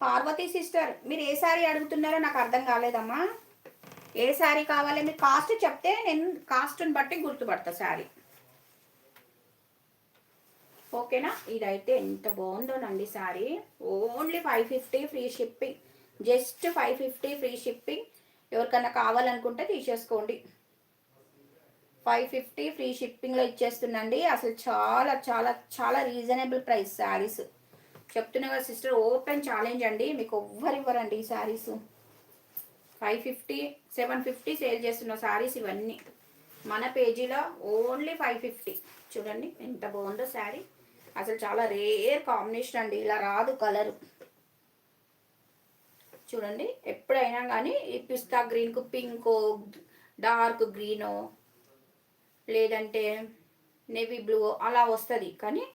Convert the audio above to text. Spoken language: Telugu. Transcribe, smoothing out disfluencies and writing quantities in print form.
పార్వతీ సిస్టర్, మీరు ఏ శారీ అడుగుతున్నారో నాకు అర్థం కాలేదమ్మా. ఏ శారీ కావాలి? మీరు కాస్ట్ చెప్తే నేను కాస్ట్ని బట్టి గుర్తుపడతా శారీ. ఓకేనా? ఇదైతే ఎంత బాగుందోనండి sari. Only 550 free shipping. Just 550 free shipping. ఎవరికన్నా కావాలనుకుంటే తీసేసుకోండి. 550 ఫ్రీ షిప్పింగ్లో ఇచ్చేస్తుందండి. అసలు చాలా చాలా చాలా రీజనబుల్ ప్రైస్ శారీస్. చెప్తున్నా కదా సిస్టర్, ఓపెన్ ఛాలెంజ్ అండి, మీకు ఎవ్వరు ఇవ్వరండి ఈ శారీస్. 550 750 సేల్ చేస్తున్న శారీస్ ఇవన్నీ. మన పేజీలో ఓన్లీ 550. చూడండి ఎంత బాగుందో శారీ. అసలు చాలా రేర్ కాంబినేషన్ అండి, ఇలా రాదు కలరు. చూడండి, ఎప్పుడైనా కానీ ఈ పిస్తా గ్రీన్కు పింకో, డార్క్ గ్రీనో, లేదంటే నేవీ బ్లూ అలా వస్తుంది. కానీ